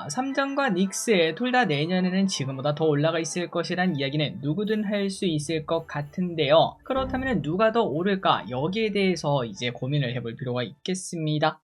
삼성과 닉스 둘 다 내년에는 지금보다 더 올라가 있을 것이란 이야기는 누구든 할 수 있을 것 같은데요. 그렇다면 누가 더 오를까? 여기에 대해서 이제 고민을 해볼 필요가 있겠습니다.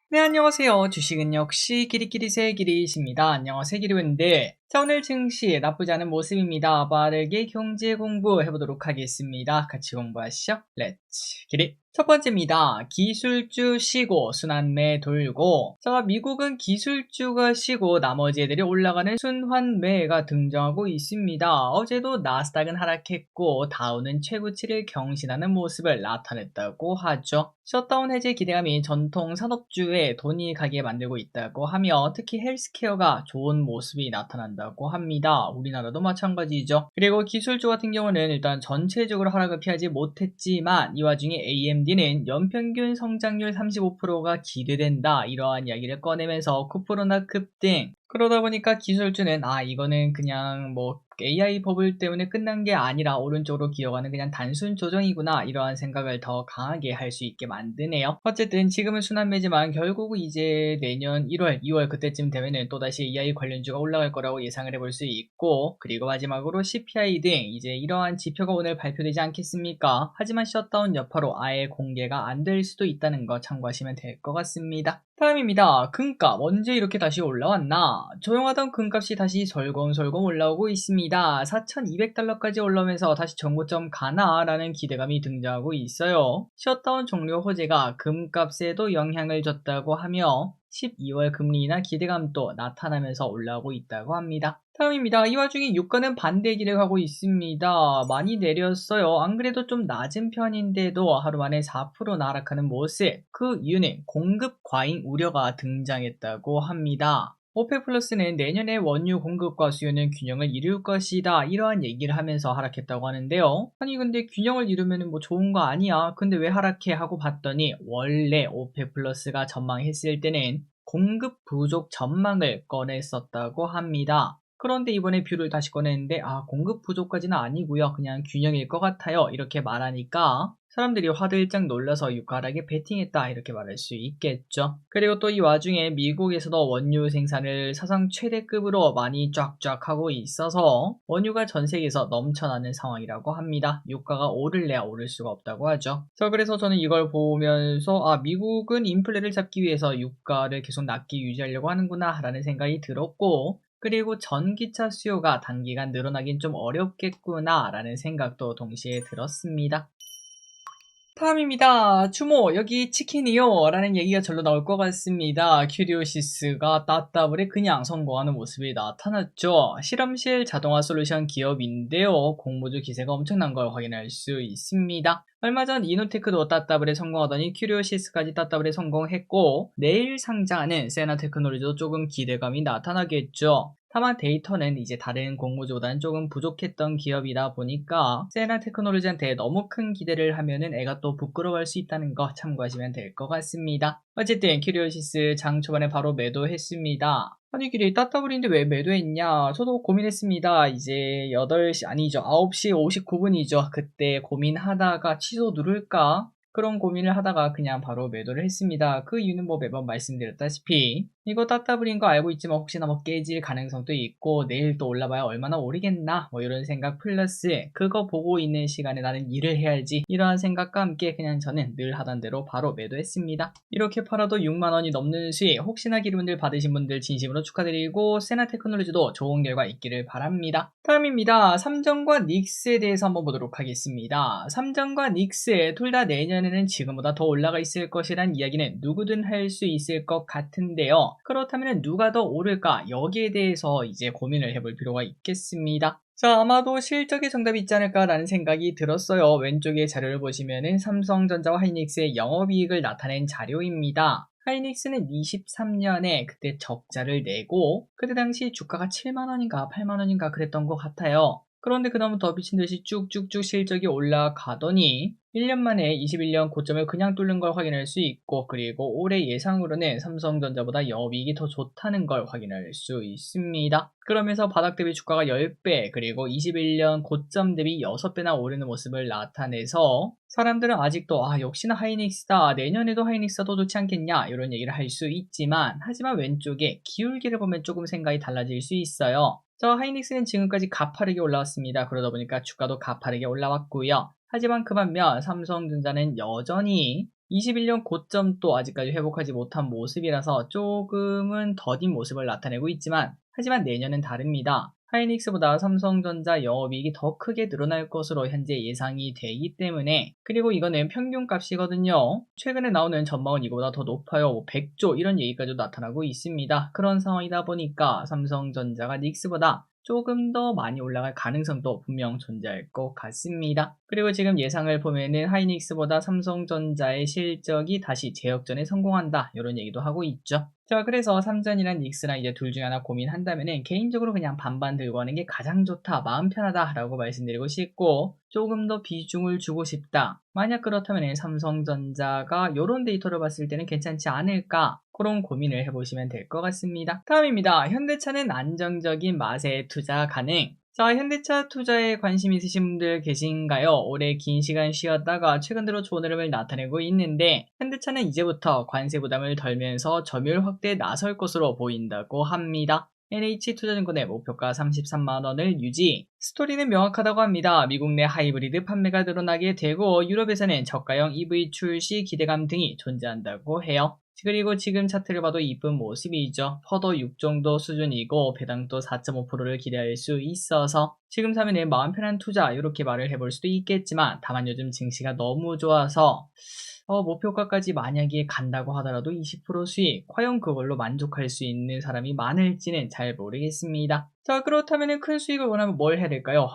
네, 안녕하세요. 주식은 역시 끼리끼리 새끼리십니다. 안녕하세요, 끼리인데 자, 오늘 증시 나쁘지 않은 모습입니다. 빠르게 경제 공부 해보도록 하겠습니다. 같이 공부하시죠. 렛츠 기릿. 첫 번째입니다. 기술주 쉬고 순환매 돌고. 자, 미국은 기술주가 쉬고 나머지 애들이 올라가는 순환매가 등장하고 있습니다. 어제도 나스닥은 하락했고 다우는 최고치를 경신하는 모습을 나타냈다고 하죠. 셧다운 해제 기대감이 전통 산업주에 돈이 가게 만들고 있다고 하며 특히 헬스케어가 좋은 모습이 나타난다고 합니다. 우리나라도 마찬가지죠. 그리고 기술주 같은 경우는 일단 전체적으로 하락을 피하지 못했지만 이 와중에 AMD는 연평균 성장률 35%가 기대된다 이러한 이야기를 꺼내면서 9%나 급등. 그러다 보니까 기술주는 이거는 그냥 AI 버블 때문에 끝난 게 아니라 오른쪽으로 기어가는 그냥 단순 조정이구나 이러한 생각을 더 강하게 할 수 있게 만드네요. 어쨌든 지금은 순환매지만 결국 이제 내년 1월, 2월 그때쯤 되면은 또다시 AI 관련주가 올라갈 거라고 예상을 해볼 수 있고, 그리고 마지막으로 CPI 등 이제 이러한 지표가 오늘 발표되지 않겠습니까? 하지만 셧다운 여파로 아예 공개가 안 될 수도 있다는 거 참고하시면 될 것 같습니다. 다음입니다. 금값 언제 이렇게 다시 올라왔나? 조용하던 금값이 다시 설검설검 올라오고 있습니다. 4,200달러까지 올라오면서 다시 정고점 가나라는 기대감이 등장하고 있어요. 셧다운 종료 호재가 금값에도 영향을 줬다고 하며 12월 금리 인하 기대감도 나타나면서 올라오고 있다고 합니다. 다음입니다. 이 와중에 유가는 반대기를 하고 있습니다. 많이 내렸어요. 안 그래도 좀 낮은 편인데도 하루 만에 4%나 하락하는 모습. 그 이유는 공급 과잉 우려가 등장했다고 합니다. 오펙 플러스는 내년에 원유 공급과 수요는 균형을 이룰 것이다 이러한 얘기를 하면서 하락했다고 하는데요. 아니 근데 균형을 이루면 좋은 거 아니야? 근데 왜 하락해? 하고 봤더니 원래 오펙 플러스가 전망했을 때는 공급 부족 전망을 꺼냈었다고 합니다. 그런데 이번에 뷰를 다시 꺼냈는데 공급 부족까지는 아니고요. 그냥 균형일 것 같아요. 이렇게 말하니까 사람들이 화들짝 놀라서 유가 하락에 베팅했다 이렇게 말할 수 있겠죠. 그리고 또 이 와중에 미국에서도 원유 생산을 사상 최대급으로 많이 쫙쫙 하고 있어서 원유가 전 세계에서 넘쳐나는 상황이라고 합니다. 유가가 오를래야 오를 수가 없다고 하죠. 그래서 저는 이걸 보면서 미국은 인플레를 잡기 위해서 유가를 계속 낮게 유지하려고 하는구나 라는 생각이 들었고, 그리고 전기차 수요가 단기간 늘어나긴 좀 어렵겠구나 라는 생각도 동시에 들었습니다. 다음입니다. 주모 여기 치킨이요 라는 얘기가 절로 나올 것 같습니다. 큐리오시스가 따따블에 그냥 성공하는 모습이 나타났죠. 실험실 자동화 솔루션 기업인데요. 공모주 기세가 엄청난 걸 확인할 수 있습니다. 얼마 전 이노테크도 따따블에 성공하더니 큐리오시스까지 따따블에 성공했고, 내일 상장하는 세나테크놀로지도 조금 기대감이 나타나겠죠. 다만 데이터는 이제 다른 공모주보다는 조금 부족했던 기업이다 보니까 세나테크놀로지한테 너무 큰 기대를 하면은 애가 또 부끄러워할 수 있다는 거 참고하시면 될 것 같습니다. 어쨌든 큐리오시스 장 초반에 바로 매도했습니다. 아니 길이 따따블인데 왜 매도했냐? 저도 고민했습니다. 이제 8시 아니죠. 9시 59분이죠. 그때 고민하다가 취소 누를까? 그런 고민을 하다가 그냥 바로 매도를 했습니다. 그 이유는 매번 말씀드렸다시피 이거 따따블인 거 알고 있지만 혹시나 깨질 가능성도 있고 내일 또 올라봐야 얼마나 오르겠나 이런 생각 플러스 그거 보고 있는 시간에 나는 일을 해야지 이러한 생각과 함께 그냥 저는 늘 하던 대로 바로 매도했습니다. 이렇게 팔아도 6만원이 넘는 수익, 혹시나 기름분들 받으신 분들 진심으로 축하드리고 세나테크놀로지도 좋은 결과 있기를 바랍니다. 다음입니다. 삼성과 닉스에 대해서 한번 보도록 하겠습니다. 삼성과 닉스 둘 다 내년에는 지금보다 더 올라가 있을 것이란 이야기는 누구든 할 수 있을 것 같은데요. 그렇다면 누가 더 오를까? 여기에 대해서 이제 고민을 해볼 필요가 있겠습니다. 자, 아마도 실적의 정답이 있지 않을까라는 생각이 들었어요. 왼쪽에 자료를 보시면은 삼성전자와 하이닉스의 영업이익을 나타낸 자료입니다. 하이닉스는 23년에 그때 적자를 내고 그때 당시 주가가 7만원인가 8만원인가 그랬던 것 같아요. 그런데 그다음부터 미친듯이 쭉쭉쭉 실적이 올라가더니 1년 만에 21년 고점을 그냥 뚫는 걸 확인할 수 있고, 그리고 올해 예상으로는 삼성전자보다 영업이익이 더 좋다는 걸 확인할 수 있습니다. 그러면서 바닥 대비 주가가 10배, 그리고 21년 고점 대비 6배나 오르는 모습을 나타내서 사람들은 아직도 역시나 하이닉스다. 내년에도 하이닉스가 더 좋지 않겠냐 이런 얘기를 할 수 있지만 하지만 왼쪽에 기울기를 보면 조금 생각이 달라질 수 있어요. 저 하이닉스는 지금까지 가파르게 올라왔습니다. 그러다 보니까 주가도 가파르게 올라왔고요. 하지만 그 반면 삼성전자는 여전히 21년 고점도 아직까지 회복하지 못한 모습이라서 조금은 더딘 모습을 나타내고 있지만 하지만 내년은 다릅니다. 하이닉스보다 삼성전자 영업이익이 더 크게 늘어날 것으로 현재 예상이 되기 때문에 그리고 이거는 평균값이거든요. 최근에 나오는 전망은 이거보다 더 높아요. 100조 이런 얘기까지도 나타나고 있습니다. 그런 상황이다 보니까 삼성전자가 닉스보다 조금 더 많이 올라갈 가능성도 분명 존재할 것 같습니다. 그리고 지금 예상을 보면은 하이닉스보다 삼성전자의 실적이 다시 재역전에 성공한다 이런 얘기도 하고 있죠. 자, 그래서 삼전이랑 닉스랑 이제 둘 중에 하나 고민한다면은 개인적으로 그냥 반반 들고 하는 게 가장 좋다, 마음 편하다 라고 말씀드리고 싶고 조금 더 비중을 주고 싶다. 만약 그렇다면 삼성전자가 이런 데이터를 봤을 때는 괜찮지 않을까? 그런 고민을 해보시면 될 것 같습니다. 다음입니다. 현대차는 안정적인 맛에 투자 가능. 자, 현대차 투자에 관심 있으신 분들 계신가요? 올해 긴 시간 쉬었다가 최근 들어 좋은 흐름을 나타내고 있는데 현대차는 이제부터 관세 부담을 덜면서 점유율 확대에 나설 것으로 보인다고 합니다. NH투자증권의 목표가 33만원을 유지. 스토리는 명확하다고 합니다. 미국 내 하이브리드 판매가 늘어나게 되고 유럽에서는 저가형 EV 출시 기대감 등이 존재한다고 해요. 그리고 지금 차트를 봐도 이쁜 모습이죠. 퍼도 6 정도 수준이고 배당도 4.5%를 기대할 수 있어서 지금 사면 마음 편한 투자 이렇게 말을 해볼 수도 있겠지만 다만 요즘 증시가 너무 좋아서 목표가까지 만약에 간다고 하더라도 20% 수익, 과연 그걸로 만족할 수 있는 사람이 많을지는 잘 모르겠습니다. 자, 그렇다면 큰 수익을 원하면 뭘 해야 될까요?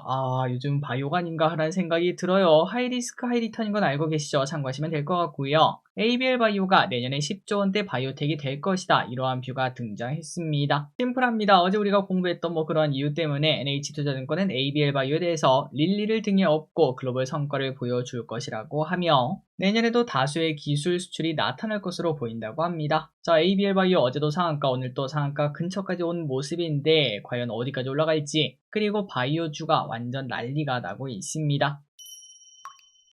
요즘 바이오가 아닌가 하는 생각이 들어요. 하이리스크 하이리턴인 건 알고 계시죠? 참고하시면 될 것 같고요. ABL 바이오가 내년에 10조 원대 바이오텍이 될 것이다. 이러한 뷰가 등장했습니다. 심플합니다. 어제 우리가 공부했던 그런 이유 때문에 NH투자증권은 ABL 바이오에 대해서 릴리를 등에 업고 글로벌 성과를 보여줄 것이라고 하며 내년에도 다수의 기술 수출이 나타날 것으로 보인다고 합니다. 자, ABL 바이오 어제도 상한가, 오늘 또 상한가 근처까지 온 모습인데 과연 어디까지 올라갈지, 그리고 바이오주가 완전 난리가 나고 있습니다.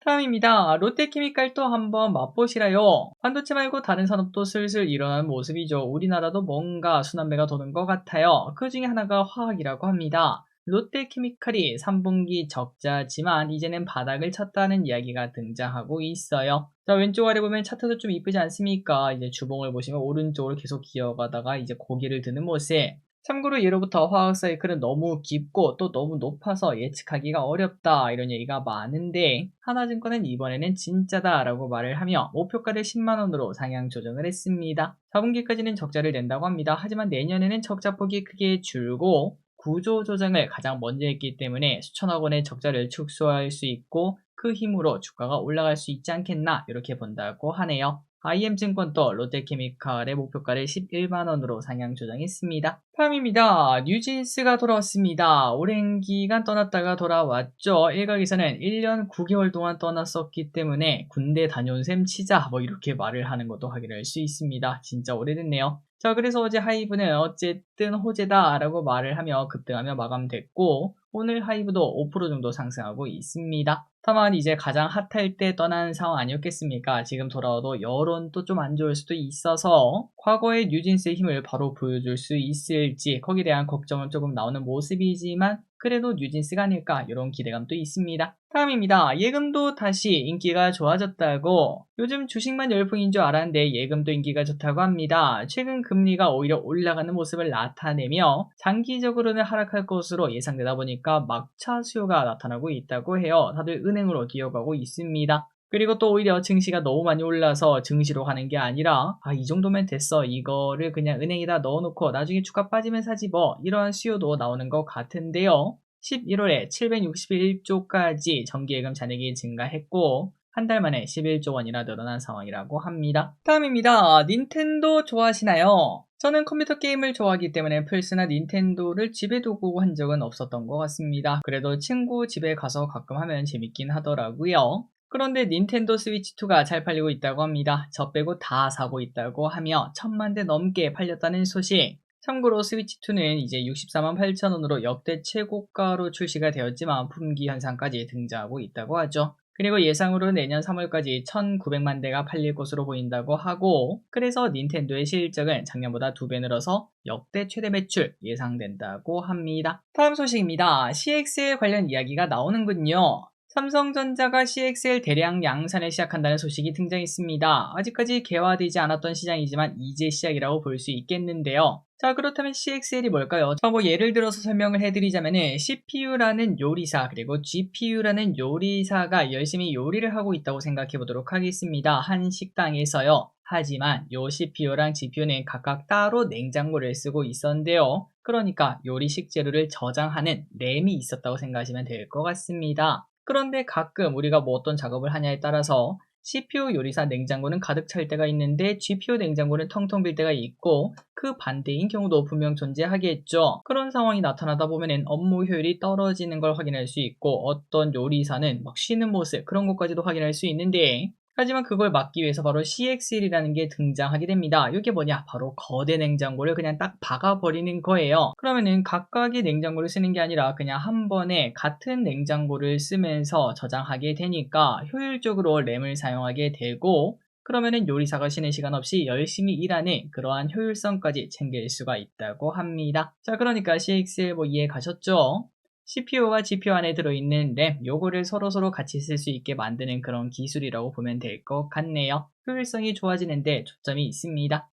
다음입니다. 롯데케미칼도 한번 맛보시라요. 반도체 말고 다른 산업도 슬슬 일어나는 모습이죠. 우리나라도 뭔가 순환매가 도는 것 같아요. 그 중에 하나가 화학이라고 합니다. 롯데케미칼이 3분기 적자지만 이제는 바닥을 쳤다는 이야기가 등장하고 있어요. 자, 왼쪽 아래 보면 차트도 좀 이쁘지 않습니까? 이제 주봉을 보시면 오른쪽으로 계속 기어가다가 이제 고개를 드는 모습. 참고로 예로부터 화학 사이클은 너무 깊고 또 너무 높아서 예측하기가 어렵다 이런 얘기가 많은데 하나증권은 이번에는 진짜다 라고 말을 하며 목표가를 10만원으로 상향 조정을 했습니다. 4분기까지는 적자를 낸다고 합니다. 하지만 내년에는 적자폭이 크게 줄고 구조 조정을 가장 먼저 했기 때문에 수천억 원의 적자를 축소할 수 있고 그 힘으로 주가가 올라갈 수 있지 않겠나 이렇게 본다고 하네요. IM증권도 롯데케미칼의 목표가를 11만원으로 상향 조정했습니다. 다음입니다. 뉴진스가 돌아왔습니다. 오랜 기간 떠났다가 돌아왔죠. 일각에서는 1년 9개월 동안 떠났었기 때문에 군대 다녀온 셈 치자 이렇게 말을 하는 것도 확인할 수 있습니다. 진짜 오래됐네요. 자, 그래서 어제 하이브는 어쨌든 호재다 라고 말을 하며 급등하며 마감됐고 오늘 하이브도 5% 정도 상승하고 있습니다. 다만 이제 가장 핫할 때 떠난 상황 아니었겠습니까? 지금 돌아와도 여론도 좀 안 좋을 수도 있어서 과거의 뉴진스의 힘을 바로 보여줄 수 있을지 거기에 대한 걱정은 조금 나오는 모습이지만 그래도 뉴진스가 아닐까 이런 기대감도 있습니다. 다음입니다. 예금도 다시 인기가 좋아졌다고. 요즘 주식만 열풍인 줄 알았는데 예금도 인기가 좋다고 합니다. 최근 금리가 오히려 올라가는 모습을 나타내며 장기적으로는 하락할 것으로 예상되다 보니까 막차 수요가 나타나고 있다고 해요. 다들 은행으로 기어가고 있습니다. 그리고 또 오히려 증시가 너무 많이 올라서 증시로 가는 게 아니라 이 정도면 됐어, 이거를 그냥 은행에다 넣어놓고 나중에 주가 빠지면 사지 이러한 수요도 나오는 것 같은데요. 11월에 761조까지 정기예금 잔액이 증가했고 한 달 만에 11조 원이나 늘어난 상황이라고 합니다. 다음입니다. 닌텐도 좋아하시나요? 저는 컴퓨터 게임을 좋아하기 때문에 플스나 닌텐도를 집에 두고 한 적은 없었던 것 같습니다. 그래도 친구 집에 가서 가끔 하면 재밌긴 하더라고요. 그런데 닌텐도 스위치2가 잘 팔리고 있다고 합니다. 저 빼고 다 사고 있다고 하며 1000만 대 넘게 팔렸다는 소식. 참고로 스위치2는 이제 64만 8천원으로 역대 최고가로 출시가 되었지만 품귀 현상까지 등장하고 있다고 하죠. 그리고 예상으로 내년 3월까지 1900만 대가 팔릴 것으로 보인다고 하고, 그래서 닌텐도의 실적은 작년보다 2배 늘어서 역대 최대 매출 예상된다고 합니다. 다음 소식입니다. CXL 관련 이야기가 나오는군요. 삼성전자가 CXL 대량 양산을 시작한다는 소식이 등장했습니다. 아직까지 개화되지 않았던 시장이지만 이제 시작이라고 볼 수 있겠는데요. 자, 그렇다면 CXL이 뭘까요? 예를 들어서 설명을 해드리자면은 CPU라는 요리사 그리고 GPU라는 요리사가 열심히 요리를 하고 있다고 생각해 보도록 하겠습니다. 한 식당에서요. 하지만 요 CPU랑 GPU는 각각 따로 냉장고를 쓰고 있었는데요. 그러니까 요리식 재료를 저장하는 램이 있었다고 생각하시면 될 것 같습니다. 그런데 가끔 우리가 어떤 작업을 하냐에 따라서 CPU 요리사 냉장고는 가득 찰 때가 있는데 GPU 냉장고는 텅텅 빌 때가 있고, 그 반대인 경우도 분명 존재하겠죠. 그런 상황이 나타나다 보면 업무 효율이 떨어지는 걸 확인할 수 있고, 어떤 요리사는 쉬는 모습, 그런 것까지도 확인할 수 있는데, 하지만 그걸 막기 위해서 바로 CXL이라는 게 등장하게 됩니다. 이게 뭐냐? 바로 거대 냉장고를 그냥 딱 박아버리는 거예요. 그러면은 각각의 냉장고를 쓰는 게 아니라 그냥 한 번에 같은 냉장고를 쓰면서 저장하게 되니까 효율적으로 램을 사용하게 되고, 그러면은 요리사가 쉬는 시간 없이 열심히 일하는 그러한 효율성까지 챙길 수가 있다고 합니다. 자, 그러니까 CXL 이해 가셨죠? CPU와 GPU 안에 들어있는 램, 요거를 서로서로 같이 쓸 수 있게 만드는 그런 기술이라고 보면 될 것 같네요. 효율성이 좋아지는데 초점이 있습니다.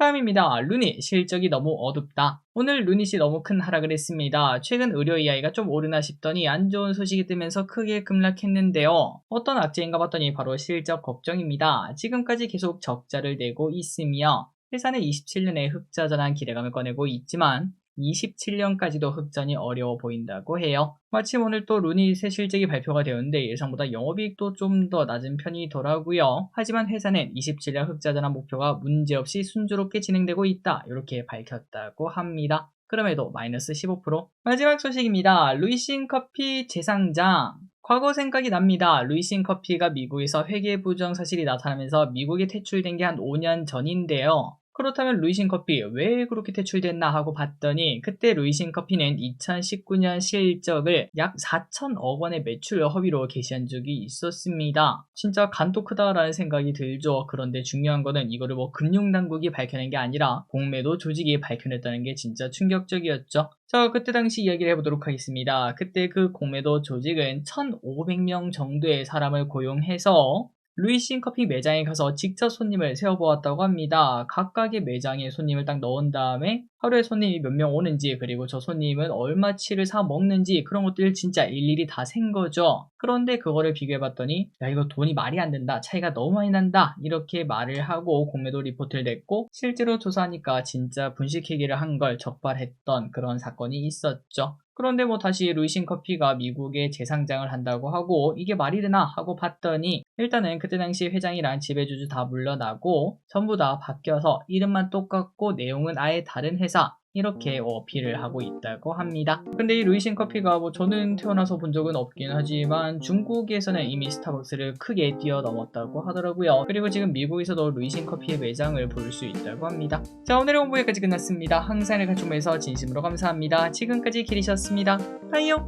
다음입니다. 루닛, 실적이 너무 어둡다. 오늘 루닛이 너무 큰 하락을 했습니다. 최근 의료 AI가 좀 오르나 싶더니 안 좋은 소식이 뜨면서 크게 급락했는데요. 어떤 악재인가 봤더니 바로 실적 걱정입니다. 지금까지 계속 적자를 내고 있으며, 회사는 27년에 흑자 전환 기대감을 꺼내고 있지만 27년까지도 흑전이 어려워 보인다고 해요. 마침 오늘 또 루닛의 실적이 발표가 되었는데 예상보다 영업이익도 좀 더 낮은 편이더라고요. 하지만 회사는 27년 흑자 전환 목표가 문제없이 순조롭게 진행되고 있다, 이렇게 밝혔다고 합니다. 그럼에도 마이너스 15%. 마지막 소식입니다. 루이싱 커피 재상장. 과거 생각이 납니다. 루이싱 커피가 미국에서 회계 부정 사실이 나타나면서 미국에 퇴출된 게 한 5년 전인데요. 그렇다면 루이싱 커피 왜 그렇게 퇴출됐나 하고 봤더니, 그때 루이싱 커피는 2019년 실적을 약 4천억 원의 매출 허위로 게시한 적이 있었습니다. 진짜 간도 크다라는 생각이 들죠. 그런데 중요한 거는 이거를 금융당국이 밝혀낸 게 아니라 공매도 조직이 밝혀냈다는 게 진짜 충격적이었죠. 자, 그때 당시 이야기를 해보도록 하겠습니다. 그때 그 공매도 조직은 1,500명 정도의 사람을 고용해서 루이싱 커피 매장에 가서 직접 손님을 세워보았다고 합니다. 각각의 매장에 손님을 딱 넣은 다음에 하루에 손님이 몇 명 오는지, 그리고 저 손님은 얼마치를 사 먹는지, 그런 것들 진짜 일일이 다 센 거죠. 그런데 그거를 비교해봤더니 야, 이거 돈이 말이 안 된다, 차이가 너무 많이 난다, 이렇게 말을 하고 공매도 리포트를 냈고, 실제로 조사하니까 진짜 분식회계를 한 걸 적발했던 그런 사건이 있었죠. 그런데 다시 루이싱 커피가 미국에 재상장을 한다고 하고, 이게 말이 되나 하고 봤더니, 일단은 그때 당시 회장이랑 지배주주 다 물러나고 전부 다 바뀌어서 이름만 똑같고 내용은 아예 다른 회사, 이렇게 어필을 하고 있다고 합니다. 근데 이 루이싱 커피가 저는 태어나서 본 적은 없긴 하지만 중국에서는 이미 스타벅스를 크게 뛰어넘었다고 하더라고요. 그리고 지금 미국에서도 루이싱 커피의 매장을 볼 수 있다고 합니다. 자, 오늘의 홍보 여기까지 끝났습니다. 항상 관심에서 진심으로 감사합니다. 지금까지 길이셨습니다. 빠이요.